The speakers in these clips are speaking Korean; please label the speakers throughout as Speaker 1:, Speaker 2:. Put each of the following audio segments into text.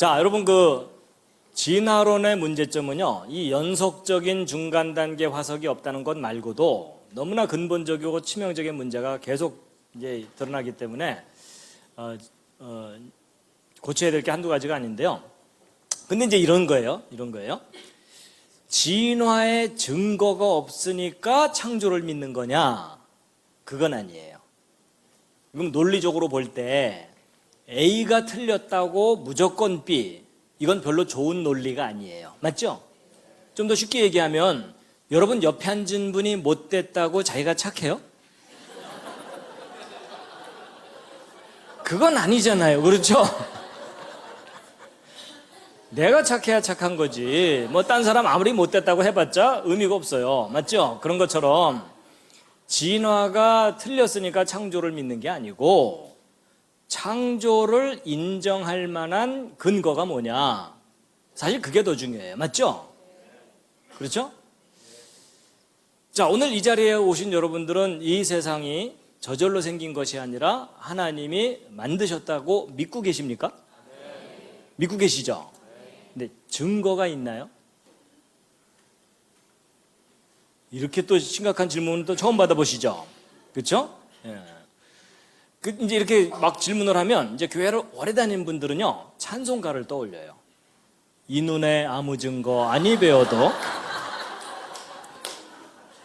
Speaker 1: 자, 여러분 진화론의 문제점은요, 이 연속적인 중간 단계 화석이 없다는 것 말고도 너무나 근본적이고 치명적인 문제가 계속 이제 드러나기 때문에 고쳐야 될 게 한두 가지가 아닌데요. 근데 이제 이런 거예요. 진화의 증거가 없으니까 창조를 믿는 거냐? 그건 아니에요. 그럼 논리적으로 볼 때 A가 틀렸다고 무조건 B, 이건 별로 좋은 논리가 아니에요. 맞죠? 좀 더 쉽게 얘기하면 여러분 옆에 앉은 분이 못됐다고 자기가 착해요? 그건 아니잖아요. 그렇죠? 내가 착해야 착한 거지. 뭐 딴 사람 아무리 못됐다고 해봤자 의미가 없어요. 맞죠? 그런 것처럼 진화가 틀렸으니까 창조를 믿는 게 아니고 창조를 인정할 만한 근거가 뭐냐. 사실 그게 더 중요해요. 맞죠? 그렇죠? 자, 오늘 이 자리에 오신 여러분들은 이 세상이 저절로 생긴 것이 아니라 하나님이 만드셨다고 믿고 계십니까? 믿고 계시죠? 근데 증거가 있나요? 이렇게 또 심각한 질문은 또 처음 받아보시죠? 그렇죠? 예. 이제 이렇게 막 질문을 하면 이제 교회를 오래 다닌 분들은요, 찬송가를 떠올려요. 이 눈에 아무 증거 아니 배워도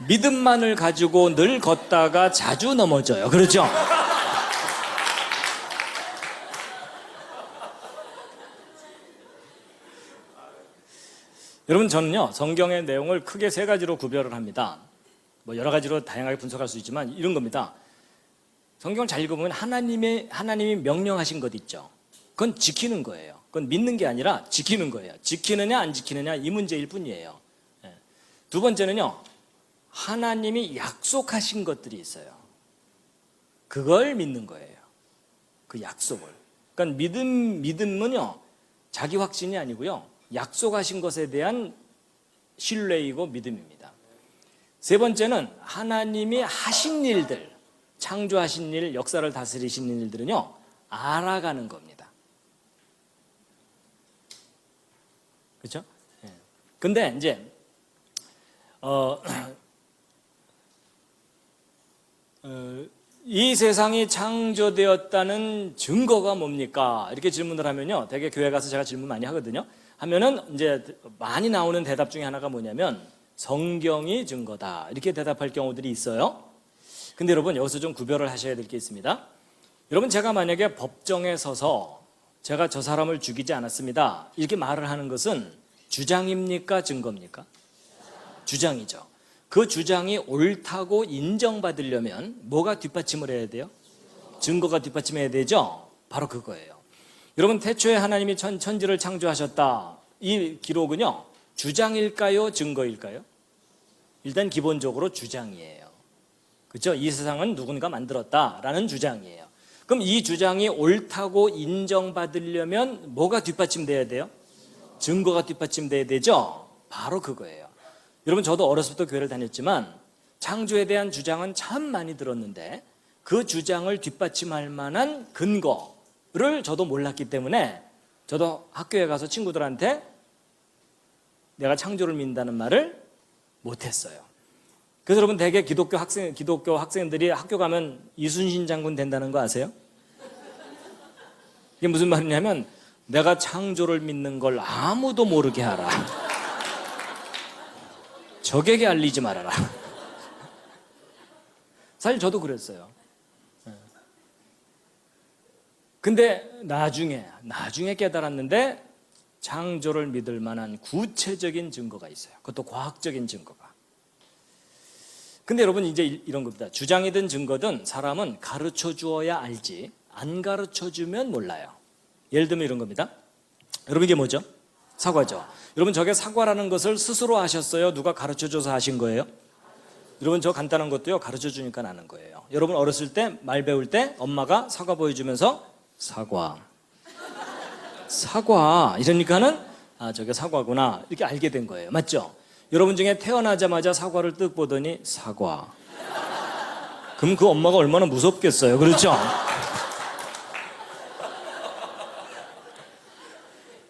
Speaker 1: 믿음만을 가지고 늘 걷다가 자주 넘어져요. 그렇죠? 여러분, 저는요, 성경의 내용을 크게 세 가지로 구별을 합니다. 뭐 여러 가지로 다양하게 분석할 수 있지만 이런 겁니다. 성경을 잘 읽어보면 하나님이 명령하신 것 있죠. 그건 지키는 거예요. 그건 믿는 게 아니라 지키는 거예요. 지키느냐 안 지키느냐 이 문제일 뿐이에요. 두 번째는요, 하나님이 약속하신 것들이 있어요. 그걸 믿는 거예요. 그 약속을. 그러니까 믿음은요, 자기 확신이 아니고요, 약속하신 것에 대한 신뢰이고 믿음입니다. 세 번째는 하나님이 하신 일들, 창조하신 일, 역사를 다스리신 일들은요, 알아가는 겁니다. 그렇죠? 근데 이제 이 세상이 창조되었다는 증거가 뭡니까? 이렇게 질문을 하면요, 되게 교회 가서 제가 질문 많이 하거든요. 하면은 이제 많이 나오는 대답 중에 하나가 뭐냐면 성경이 증거다, 이렇게 대답할 경우들이 있어요. 근데 여러분, 여기서 좀 구별을 하셔야 될 게 있습니다. 여러분, 제가 만약에 법정에 서서 제가 저 사람을 죽이지 않았습니다, 이렇게 말을 하는 것은 주장입니까? 증거입니까? 주장이죠. 그 주장이 옳다고 인정받으려면 뭐가 뒷받침을 해야 돼요? 증거가 뒷받침해야 되죠? 바로 그거예요. 여러분, 태초에 하나님이 천지를 창조하셨다, 이 기록은요, 주장일까요? 증거일까요? 일단 기본적으로 주장이에요. 그렇죠? 이 세상은 누군가 만들었다라는 주장이에요. 그럼 이 주장이 옳다고 인정받으려면 뭐가 뒷받침돼야 돼요? 증거가 뒷받침돼야 되죠? 바로 그거예요. 여러분, 저도 어렸을 때 교회를 다녔지만 창조에 대한 주장은 참 많이 들었는데 그 주장을 뒷받침할 만한 근거를 저도 몰랐기 때문에 저도 학교에 가서 친구들한테 내가 창조를 믿는다는 말을 못했어요. 그래서 여러분, 대개 기독교 학생들이 학교 가면 이순신 장군 된다는 거 아세요? 이게 무슨 말이냐면 내가 창조를 믿는 걸 아무도 모르게 하라, 적에게 알리지 말아라. 사실 저도 그랬어요. 근데 나중에 깨달았는데 창조를 믿을 만한 구체적인 증거가 있어요. 그것도 과학적인 증거가. 근데 여러분, 이제 이런 겁니다. 주장이든 증거든 사람은 가르쳐 주어야 알지 안 가르쳐 주면 몰라요. 예를 들면 이런 겁니다. 여러분, 이게 뭐죠? 사과죠. 여러분, 저게 사과라는 것을 스스로 아셨어요? 누가 가르쳐 줘서 하신 거예요? 여러분, 저 간단한 것도요, 가르쳐 주니까 아는 거예요. 여러분, 어렸을 때 말 배울 때 엄마가 사과 보여주면서 사과 이러니까는 아, 저게 사과구나, 이렇게 알게 된 거예요. 맞죠? 여러분 중에 태어나자마자 사과를 뜩 보더니 사과, 그럼 그 엄마가 얼마나 무섭겠어요. 그렇죠?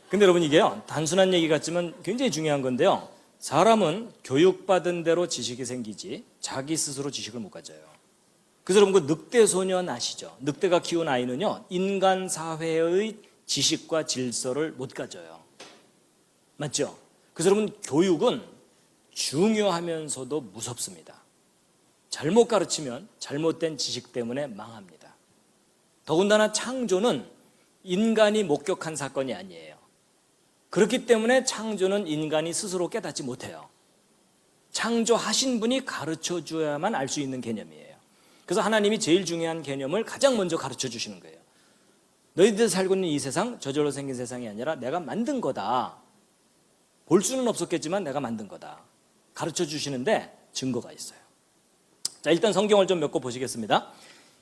Speaker 1: 근데 여러분 이게요, 단순한 얘기 같지만 굉장히 중요한 건데요. 사람은 교육받은 대로 지식이 생기지 자기 스스로 지식을 못 가져요. 그래서 여러분 그 늑대 소년 아시죠? 늑대가 키운 아이는요, 인간 사회의 지식과 질서를 못 가져요. 맞죠? 그래서 여러분 교육은 중요하면서도 무섭습니다. 잘못 가르치면 잘못된 지식 때문에 망합니다. 더군다나 창조는 인간이 목격한 사건이 아니에요. 그렇기 때문에 창조는 인간이 스스로 깨닫지 못해요. 창조하신 분이 가르쳐 줘야만 알 수 있는 개념이에요. 그래서 하나님이 제일 중요한 개념을 가장 먼저 가르쳐 주시는 거예요. 너희들 살고 있는 이 세상 저절로 생긴 세상이 아니라 내가 만든 거다. 볼 수는 없었겠지만 내가 만든 거다. 가르쳐 주시는데 증거가 있어요. 자, 일단 성경을 좀 몇 거 보시겠습니다.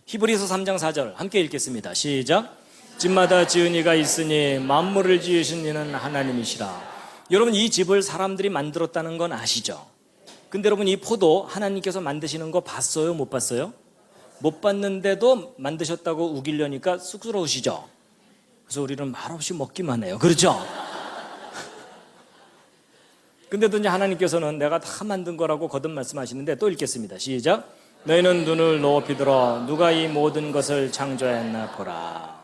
Speaker 1: 히브리서 3장 4절 함께 읽겠습니다. 시작. 집마다 지은 이가 있으니 만물을 지으신 이는 하나님이시라. 여러분 이 집을 사람들이 만들었다는 건 아시죠? 근데 여러분 이 포도 하나님께서 만드시는 거 봤어요? 못 봤어요? 못 봤는데도 만드셨다고 우기려니까 쑥스러우시죠? 그래서 우리는 말없이 먹기만 해요. 그렇죠? 근데도 이제 하나님께서는 내가 다 만든 거라고 거듭 말씀하시는데 또 읽겠습니다. 시작. 너희는 눈을 높이 들어 누가 이 모든 것을 창조했나 보라.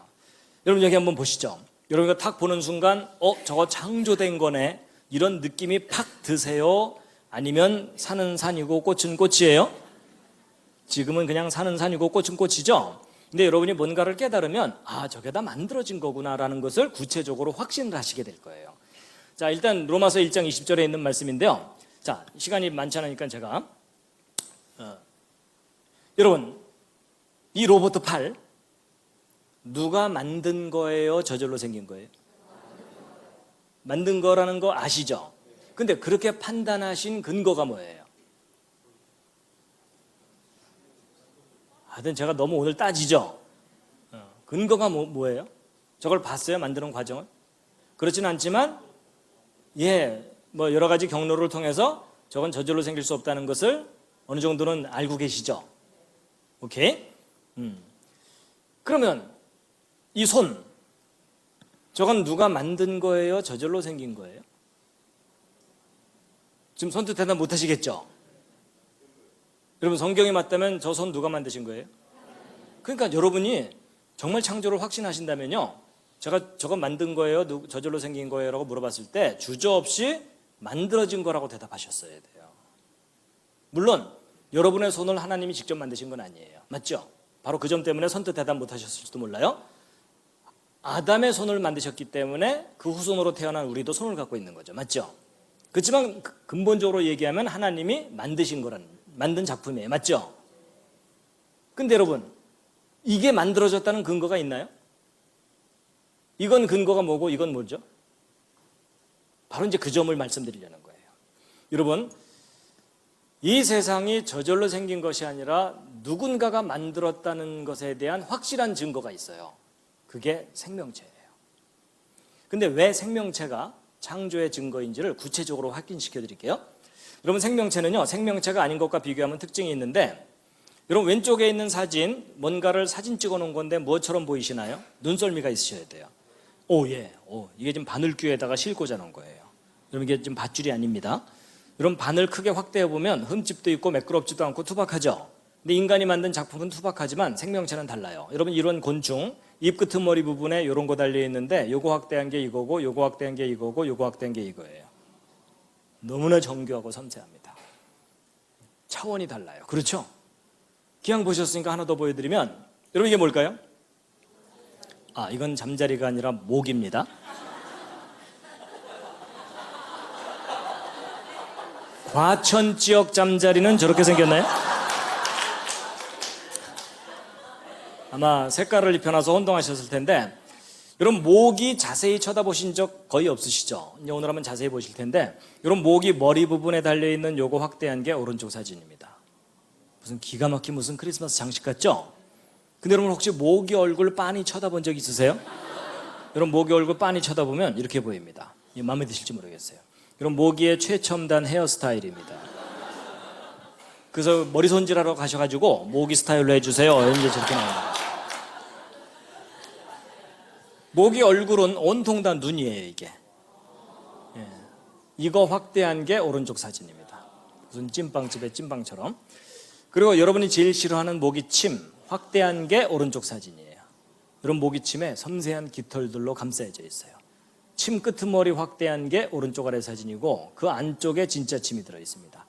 Speaker 1: 여러분 여기 한번 보시죠. 여러분 이거 탁 보는 순간 저거 창조된 거네 이런 느낌이 팍 드세요? 아니면 산은 산이고 꽃은 꽃이에요? 지금은 그냥 산은 산이고 꽃은 꽃이죠? 근데 여러분이 뭔가를 깨달으면 저게 다 만들어진 거구나라는 것을 구체적으로 확신을 하시게 될 거예요. 자, 일단 로마서 1장 20절에 있는 말씀인데요. 자, 시간이 많지 않으니까 제가 여러분 이 로봇 팔 누가 만든 거예요? 저절로 생긴 거예요? 만든 거라는 거 아시죠? 근데 그렇게 판단하신 근거가 뭐예요? 하여튼 제가 너무 오늘 따지죠? 근거가 뭐예요? 저걸 봤어요? 만드는 과정을? 그렇진 않지만 뭐 여러 가지 경로를 통해서 저건 저절로 생길 수 없다는 것을 어느 정도는 알고 계시죠? 오케이? 그러면 이 손, 저건 누가 만든 거예요? 저절로 생긴 거예요? 지금 손뜻 대답 못 하시겠죠? 여러분 성경이 맞다면 저 손 누가 만드신 거예요? 그러니까 여러분이 정말 창조를 확신하신다면요, 제가 저건 만든 거예요? 저절로 생긴 거예요? 라고 물어봤을 때 주저없이 만들어진 거라고 대답하셨어야 돼요. 물론 여러분의 손을 하나님이 직접 만드신 건 아니에요. 맞죠? 바로 그 점 때문에 선뜻 대답 못 하셨을지도 몰라요. 아담의 손을 만드셨기 때문에 그 후손으로 태어난 우리도 손을 갖고 있는 거죠. 맞죠? 그렇지만 근본적으로 얘기하면 하나님이 만든 작품이에요. 맞죠? 근데 여러분 이게 만들어졌다는 근거가 있나요? 이건 근거가 뭐고 이건 뭐죠? 바로 이제 그 점을 말씀드리려는 거예요. 여러분 이 세상이 저절로 생긴 것이 아니라 누군가가 만들었다는 것에 대한 확실한 증거가 있어요. 그게 생명체예요. 근데 왜 생명체가 창조의 증거인지를 구체적으로 확인시켜 드릴게요. 여러분 생명체는요, 생명체가 아닌 것과 비교하면 특징이 있는데, 여러분 왼쪽에 있는 사진, 뭔가를 사진 찍어 놓은 건데 뭐처럼 보이시나요? 눈썰미가 있으셔야 돼요. 이게 지금 바늘귀에다가 실 꽂아 놓은 거예요. 여러분 이게 지금 밧줄이 아닙니다. 여러분 바늘 크게 확대해 보면 흠집도 있고 매끄럽지도 않고 투박하죠. 근데 인간이 만든 작품은 투박하지만 생명체는 달라요. 여러분 이런 곤충 입 끄트머리 부분에 이런 거 달려 있는데 요거 확대한 게 이거고 요거 확대한 게 이거고 요거 확대한 게 이거예요. 너무나 정교하고 섬세합니다. 차원이 달라요. 그렇죠? 기왕 보셨으니까 하나 더 보여드리면, 여러분 이게 뭘까요? 이건 잠자리가 아니라 모기입니다. 과천 지역 잠자리는 저렇게 생겼나요? 아마 색깔을 입혀놔서 혼동하셨을 텐데, 여러분 모기 자세히 쳐다보신 적 거의 없으시죠? 이제 오늘 한번 자세히 보실 텐데, 여러분 모기 머리 부분에 달려있는 요거 확대한 게 오른쪽 사진입니다. 무슨 기가 막힌 무슨 크리스마스 장식 같죠? 근데 여러분 혹시 모기 얼굴 빤히 쳐다본 적 있으세요? 여러분 모기 얼굴 빤히 쳐다보면 이렇게 보입니다. 이게 마음에 드실지 모르겠어요. 여러분 모기의 최첨단 헤어스타일입니다. 그래서 머리 손질하러 가셔가지고 모기 스타일로 해주세요. 이제 저렇게 나와요. 모기 얼굴은 온통 다 눈이에요, 이게. 예. 이거 확대한 게 오른쪽 사진입니다. 무슨 찐빵집의 찐빵처럼. 그리고 여러분이 제일 싫어하는 모기침 확대한 게 오른쪽 사진이에요. 이런 모기침에 섬세한 깃털들로 감싸여져 있어요. 침 끄트머리 확대한 게 오른쪽 아래 사진이고 그 안쪽에 진짜 침이 들어있습니다.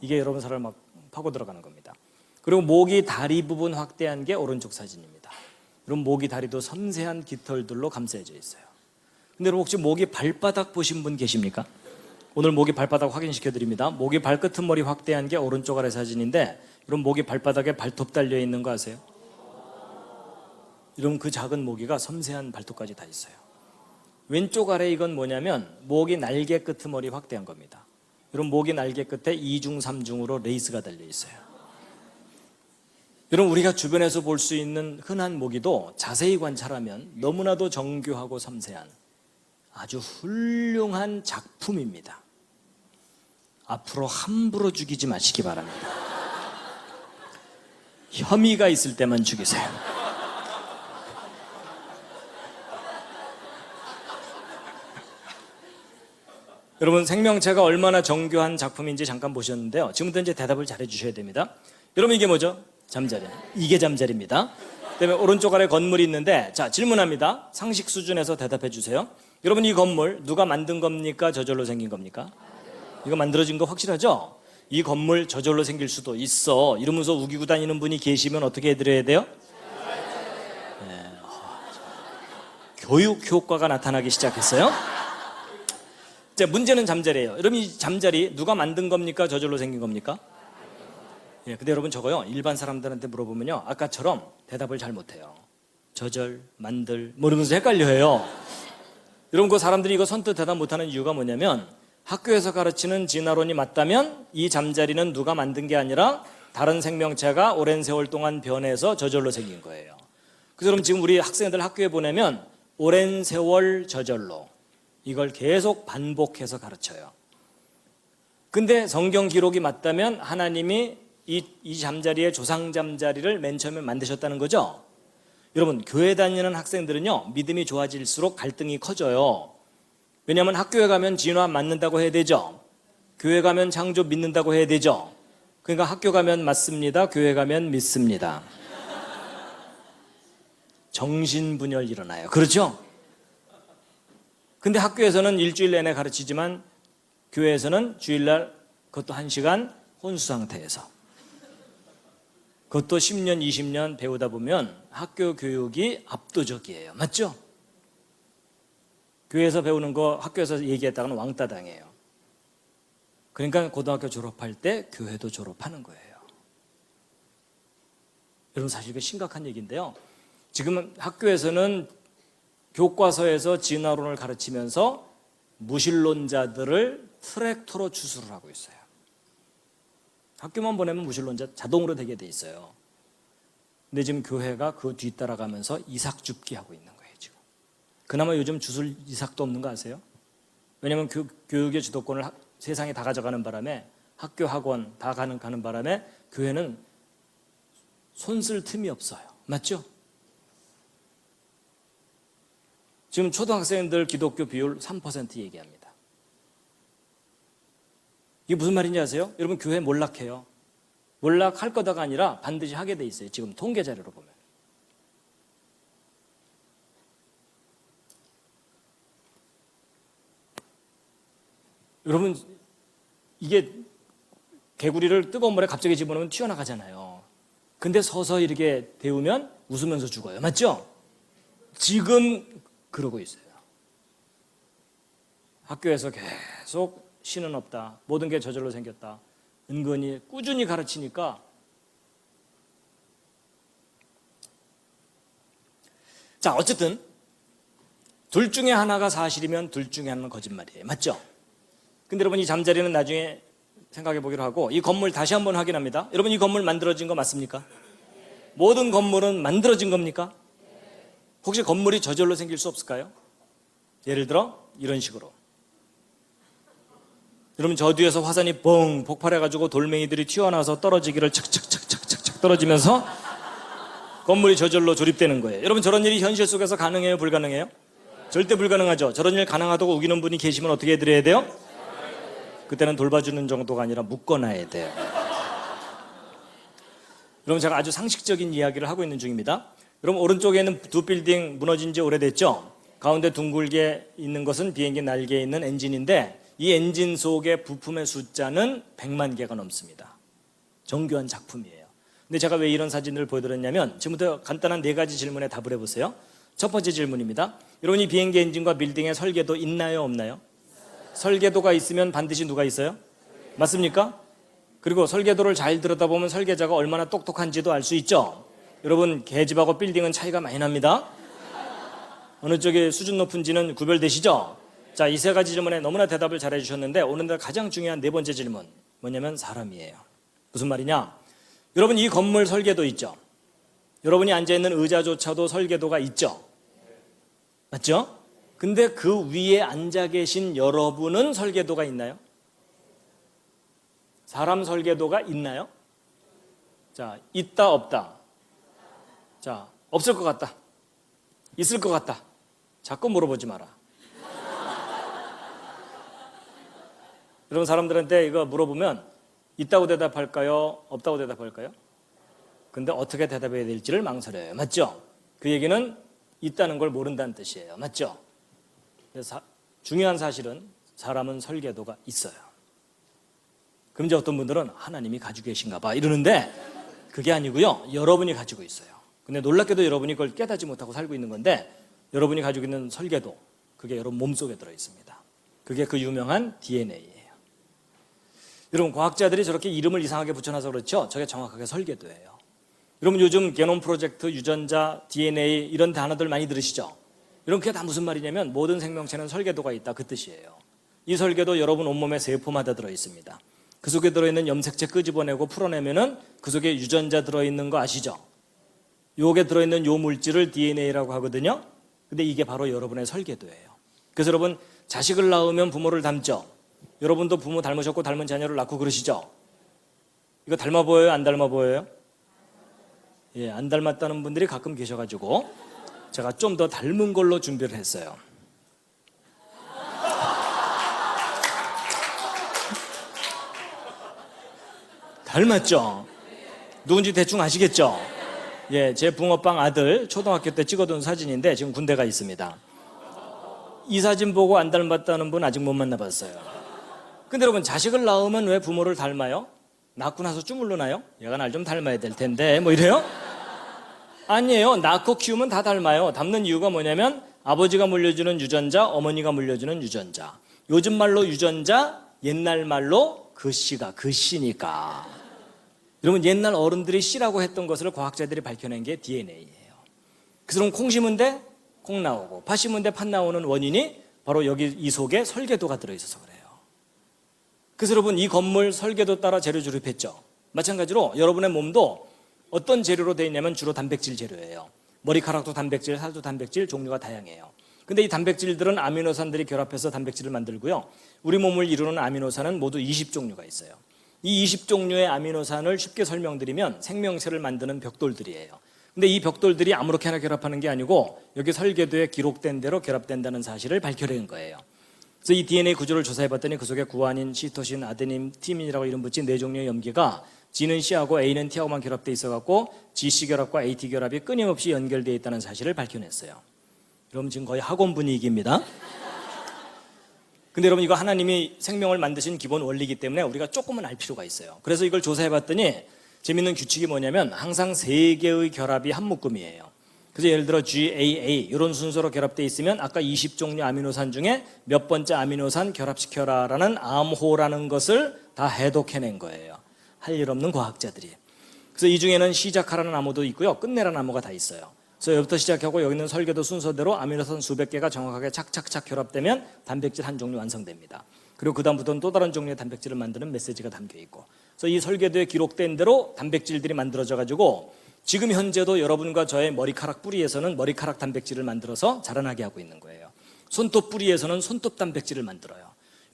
Speaker 1: 이게 여러분 살을 막 파고 들어가는 겁니다. 그리고 모기 다리 부분 확대한 게 오른쪽 사진입니다. 이런 모기 다리도 섬세한 깃털들로 감싸여져 있어요. 근데 여러분 혹시 모기 발바닥 보신 분 계십니까? 오늘 모기 발바닥 확인시켜 드립니다. 모기 발끝머리 확대한 게 오른쪽 아래 사진인데 이런 모기 발바닥에 발톱 달려 있는 거 아세요? 이런 그 작은 모기가 섬세한 발톱까지 다 있어요. 왼쪽 아래 이건 뭐냐면 모기 날개 끄트머리 확대한 겁니다. 이런 모기 날개 끝에 2중, 3중으로 레이스가 달려 있어요. 여러분 우리가 주변에서 볼 수 있는 흔한 모기도 자세히 관찰하면 너무나도 정교하고 섬세한 아주 훌륭한 작품입니다. 앞으로 함부로 죽이지 마시기 바랍니다. 혐의가 있을 때만 죽이세요. 여러분 생명체가 얼마나 정교한 작품인지 잠깐 보셨는데요. 지금부터 이제 대답을 잘해 주셔야 됩니다. 여러분 이게 뭐죠? 잠자리. 이게 잠자리입니다. 그다음에 오른쪽 아래 건물이 있는데 자 질문합니다. 상식 수준에서 대답해 주세요. 여러분 이 건물 누가 만든 겁니까? 저절로 생긴 겁니까? 이거 만들어진 거 확실하죠? 이 건물 저절로 생길 수도 있어 이러면서 우기고 다니는 분이 계시면 어떻게 해드려야 돼요? 네. 교육 효과가 나타나기 시작했어요. 자, 문제는 잠자리예요. 여러분 이 잠자리 누가 만든 겁니까? 저절로 생긴 겁니까? 예, 근데 여러분 저거요 일반 사람들한테 물어보면요 아까처럼 대답을 잘 못해요. 저절, 만들 뭐 이러면서 헷갈려해요. 여러분 그 사람들이 이거 선뜻 대답 못하는 이유가 뭐냐면 학교에서 가르치는 진화론이 맞다면 이 잠자리는 누가 만든 게 아니라 다른 생명체가 오랜 세월 동안 변해서 저절로 생긴 거예요. 그래서 여러분 지금 우리 학생들 학교에 보내면 오랜 세월 저절로 이걸 계속 반복해서 가르쳐요. 근데 성경 기록이 맞다면 하나님이 이 잠자리의 조상 잠자리를 맨 처음에 만드셨다는 거죠. 여러분 교회 다니는 학생들은요 믿음이 좋아질수록 갈등이 커져요. 왜냐하면 학교에 가면 진화 맞는다고 해야 되죠. 교회 가면 창조 믿는다고 해야 되죠. 그러니까 학교 가면 맞습니다. 교회 가면 믿습니다. 정신분열 일어나요. 그렇죠? 근데 학교에서는 일주일 내내 가르치지만 교회에서는 주일날 그것도 1시간 혼수 상태에서 그것도 10년, 20년 배우다 보면 학교 교육이 압도적이에요. 맞죠? 교회에서 배우는 거 학교에서 얘기했다가는 왕따 당해요. 그러니까 고등학교 졸업할 때 교회도 졸업하는 거예요. 여러분 사실 이거 심각한 얘기인데요. 지금 학교에서는 교과서에서 진화론을 가르치면서 무신론자들을 트랙터로 추수를 하고 있어요. 학교만 보내면 무신론자 자동으로 되게 돼 있어요. 근데 지금 교회가 그 뒤따라가면서 이삭 줍기 하고 있는 거예요 지금. 그나마 요즘 주술 이삭도 없는 거 아세요? 왜냐하면 교육의 주도권을 세상에 다 가져가는 바람에 학교 학원 다 가는 바람에 교회는 손 쓸 틈이 없어요. 맞죠? 지금 초등학생들 기독교 비율 3% 얘기합니다. 이게 무슨 말인지 아세요? 여러분 교회 몰락해요. 몰락할 거다가 아니라 반드시 하게 돼 있어요. 지금 통계 자료로 보면. 여러분 이게 개구리를 뜨거운 물에 갑자기 집어넣으면 튀어나가잖아요. 근데 서서 이렇게 데우면 웃으면서 죽어요. 맞죠? 지금 그러고 있어요. 학교에서 계속 신은 없다. 모든 게 저절로 생겼다. 은근히 꾸준히 가르치니까 자 어쨌든 둘 중에 하나가 사실이면 둘 중에 하나는 거짓말이에요. 맞죠? 근데 여러분 이 잠자리는 나중에 생각해 보기로 하고 이 건물 다시 한번 확인합니다. 여러분 이 건물 만들어진 거 맞습니까? 모든 건물은 만들어진 겁니까? 혹시 건물이 저절로 생길 수 없을까요? 예를 들어 이런 식으로 여러분 저 뒤에서 화산이 뻥 폭발해가지고 돌멩이들이 튀어나와서 떨어지기를 착착착착착착 떨어지면서 건물이 저절로 조립되는 거예요. 여러분 저런 일이 현실 속에서 가능해요? 불가능해요? 절대 불가능하죠. 저런 일 가능하다고 우기는 분이 계시면 어떻게 해드려야 돼요? 그때는 돌봐주는 정도가 아니라 묶어놔야 돼요. 여러분 제가 아주 상식적인 이야기를 하고 있는 중입니다. 여러분 오른쪽에 있는 두 빌딩 무너진 지 오래됐죠? 가운데 둥글게 있는 것은 비행기 날개에 있는 엔진인데 이 엔진 속의 부품의 숫자는 100만 개가 넘습니다. 정교한 작품이에요. 근데 제가 왜 이런 사진을 보여드렸냐면 지금부터 간단한 4가지 질문에 답을 해보세요. 첫 번째 질문입니다. 여러분 이 비행기 엔진과 빌딩의 설계도 있나요? 없나요? 설계도가 있으면 반드시 누가 있어요? 맞습니까? 그리고 설계도를 잘 들여다보면 설계자가 얼마나 똑똑한지도 알 수 있죠. 여러분 계집하고 빌딩은 차이가 많이 납니다. 어느 쪽이 수준 높은지는 구별되시죠? 자, 이 3가지 질문에 너무나 대답을 잘해 주셨는데 오늘 가장 중요한 4번째 질문 뭐냐면 사람이에요. 무슨 말이냐? 여러분 이 건물 설계도 있죠? 여러분이 앉아있는 의자조차도 설계도가 있죠? 맞죠? 근데 그 위에 앉아 계신 여러분은 설계도가 있나요? 사람 설계도가 있나요? 자, 있다 없다. 자, 없을 것 같다. 있을 것 같다. 자꾸 물어보지 마라. 여러분 사람들한테 이거 물어보면 있다고 대답할까요? 없다고 대답할까요? 근데 어떻게 대답해야 될지를 망설여요. 맞죠? 그 얘기는 있다는 걸 모른다는 뜻이에요. 맞죠? 그래서 중요한 사실은 사람은 설계도가 있어요. 그럼 이제 어떤 분들은 하나님이 가지고 계신가 봐 이러는데 그게 아니고요. 여러분이 가지고 있어요. 근데 놀랍게도 여러분이 그걸 깨닫지 못하고 살고 있는 건데 여러분이 가지고 있는 설계도 그게 여러분 몸속에 들어있습니다. 그게 그 유명한 DNA예요. 여러분 과학자들이 저렇게 이름을 이상하게 붙여놔서 그렇죠. 저게 정확하게 설계도예요. 여러분 요즘 게놈 프로젝트, 유전자, DNA 이런 단어들 많이 들으시죠? 여러분 그게 다 무슨 말이냐면 모든 생명체는 설계도가 있다 그 뜻이에요. 이 설계도 여러분 온몸의 세포마다 들어있습니다. 그 속에 들어있는 염색체 끄집어내고 풀어내면은 그 속에 유전자 들어있는 거 아시죠? 요게 들어있는 요 물질을 DNA라고 하거든요. 근데 이게 바로 여러분의 설계도예요. 그래서 여러분 자식을 낳으면 부모를 닮죠? 여러분도 부모 닮으셨고 닮은 자녀를 낳고 그러시죠? 이거 닮아 보여요? 안 닮아 보여요? 예, 안 닮았다는 분들이 가끔 계셔가지고 제가 좀 더 닮은 걸로 준비를 했어요. 닮았죠? 누군지 대충 아시겠죠? 예, 제 붕어빵 아들 초등학교 때 찍어둔 사진인데 지금 군대가 있습니다. 이 사진 보고 안 닮았다는 분 아직 못 만나봤어요. 근데 여러분 자식을 낳으면 왜 부모를 닮아요? 낳고 나서 주물르나요? 얘가 날 좀 닮아야 될 텐데 뭐 이래요? 아니에요. 낳고 키우면 다 닮아요. 닮는 이유가 뭐냐면 아버지가 물려주는 유전자, 어머니가 물려주는 유전자. 요즘 말로 유전자, 옛날 말로 그씨가 그씨니까. 여러분 옛날 어른들이 씨라고 했던 것을 과학자들이 밝혀낸 게 DNA예요. 그래서 그럼 콩 심은 데 콩 나오고 팥 심은 데 팥 나오는 원인이 바로 여기 이 속에 설계도가 들어있어서 그래요. 그래서 여러분 이 건물 설계도 따라 재료 조립했죠. 마찬가지로 여러분의 몸도 어떤 재료로 되어 있냐면 주로 단백질 재료예요. 머리카락도 단백질, 살도 단백질, 종류가 다양해요. 근데 이 단백질들은 아미노산들이 결합해서 단백질을 만들고요. 우리 몸을 이루는 아미노산은 모두 20종류가 있어요. 이 20종류의 아미노산을 쉽게 설명드리면 생명체를 만드는 벽돌들이에요. 근데 이 벽돌들이 아무렇게나 결합하는 게 아니고 여기 설계도에 기록된 대로 결합된다는 사실을 밝혀낸 거예요. 그래서 이 DNA 구조를 조사해봤더니 그 속에 구아닌, 시토신, 아데닌, 티민이라고 이름 붙인 4종류의 염기가 G는 C하고 A는 T하고만 결합되어 있어갖고 GC 결합과 AT 결합이 끊임없이 연결되어 있다는 사실을 밝혀냈어요. 여러분 지금 거의 학원 분위기입니다. 근데 여러분 이거 하나님이 생명을 만드신 기본 원리이기 때문에 우리가 조금은 알 필요가 있어요. 그래서 이걸 조사해봤더니 재밌는 규칙이 뭐냐면 항상 3개의 결합이 한 묶음이에요. 그래서 예를 들어 GAA 이런 순서로 결합되어 있으면 아까 20종류 아미노산 중에 몇 번째 아미노산 결합시켜라라는 암호라는 것을 다 해독해낸 거예요. 할 일 없는 과학자들이. 그래서 이 중에는 시작하라는 암호도 있고요. 끝내라는 암호가 다 있어요. 그래서 여기부터 시작하고 여기 있는 설계도 순서대로 아미노산 수백 개가 정확하게 착착착 결합되면 단백질 한 종류 완성됩니다. 그리고 그 다음부터는 또 다른 종류의 단백질을 만드는 메시지가 담겨 있고. 그래서 이 설계도에 기록된 대로 단백질들이 만들어져 가지고 지금 현재도 여러분과 저의 머리카락 뿌리에서는 머리카락 단백질을 만들어서 자라나게 하고 있는 거예요. 손톱 뿌리에서는 손톱 단백질을 만들어요.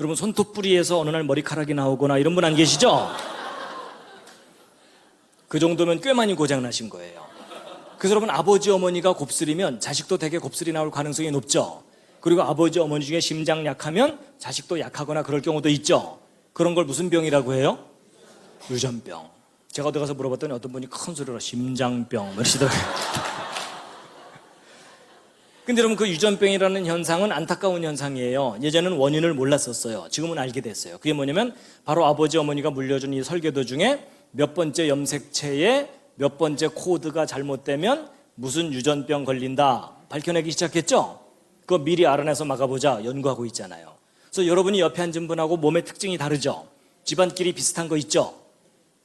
Speaker 1: 여러분 손톱 뿌리에서 어느 날 머리카락이 나오거나 이런 분 안 계시죠? 그 정도면 꽤 많이 고장나신 거예요. 그래서 여러분 아버지 어머니가 곱슬이면 자식도 되게 곱슬이 나올 가능성이 높죠. 그리고 아버지 어머니 중에 심장 약하면 자식도 약하거나 그럴 경우도 있죠. 그런 걸 무슨 병이라고 해요? 유전병. 제가 어디 가서 물어봤더니 어떤 분이 큰 소리로 심장병 이러시더라고요. 근데 여러분 그 유전병이라는 현상은 안타까운 현상이에요. 예전에는 원인을 몰랐었어요. 지금은 알게 됐어요. 그게 뭐냐면 바로 아버지 어머니가 물려준 이 설계도 중에 몇 번째 염색체에 몇 번째 코드가 잘못되면 무슨 유전병 걸린다 밝혀내기 시작했죠. 그거 미리 알아내서 막아보자 연구하고 있잖아요. 그래서 여러분이 옆에 앉은 분하고 몸의 특징이 다르죠. 집안끼리 비슷한 거 있죠.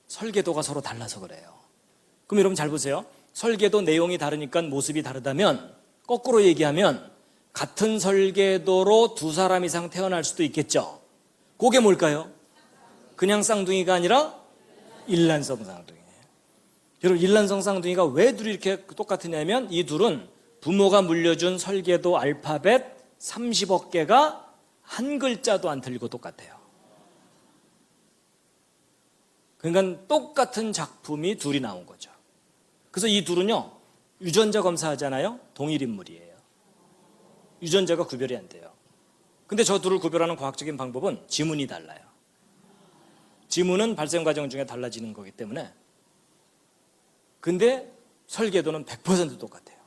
Speaker 1: 설계도가 서로 달라서 그래요. 그럼 여러분 잘 보세요. 설계도 내용이 다르니까 모습이 다르다면 거꾸로 얘기하면 같은 설계도로 두 사람 이상 태어날 수도 있겠죠. 그게 뭘까요? 그냥 쌍둥이가 아니라 일란성 쌍둥이에요. 여러분 일란성 쌍둥이가 왜 둘이 이렇게 똑같으냐면 이 둘은 부모가 물려준 설계도 알파벳 30억 개가 한 글자도 안 틀리고 똑같아요. 그러니까 똑같은 작품이 둘이 나온 거죠. 그래서 이 둘은요 유전자 검사하잖아요. 동일 인물이에요. 유전자가 구별이 안 돼요. 근데 저 둘을 구별하는 과학적인 방법은 지문이 달라요. 지문은 발생 과정 중에 달라지는 거기 때문에. 근데 설계도는 100% 똑같아요.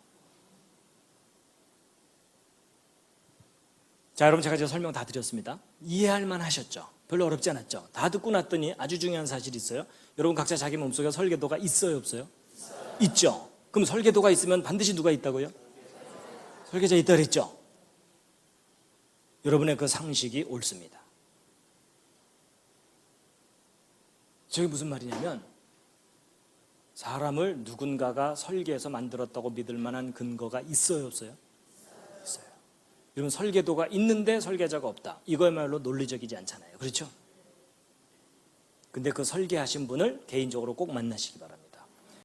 Speaker 1: 자, 여러분 제가 설명 다 드렸습니다. 이해할 만 하셨죠? 별로 어렵지 않았죠? 다 듣고 났더니 아주 중요한 사실이 있어요. 여러분 각자 자기 몸속에 설계도가 있어요, 없어요? 있죠. 그럼 설계도가 있으면 반드시 누가 있다고요? 설계자 있다 그랬죠? 여러분의 그 상식이 옳습니다. 저게 무슨 말이냐면 사람을 누군가가 설계해서 만들었다고 믿을 만한 근거가 있어요, 없어요? 있어요. 여러분 설계도가 있는데 설계자가 없다. 이거야말로 논리적이지 않잖아요. 그렇죠? 근데 그 설계하신 분을 개인적으로 꼭 만나시기 바랍니다.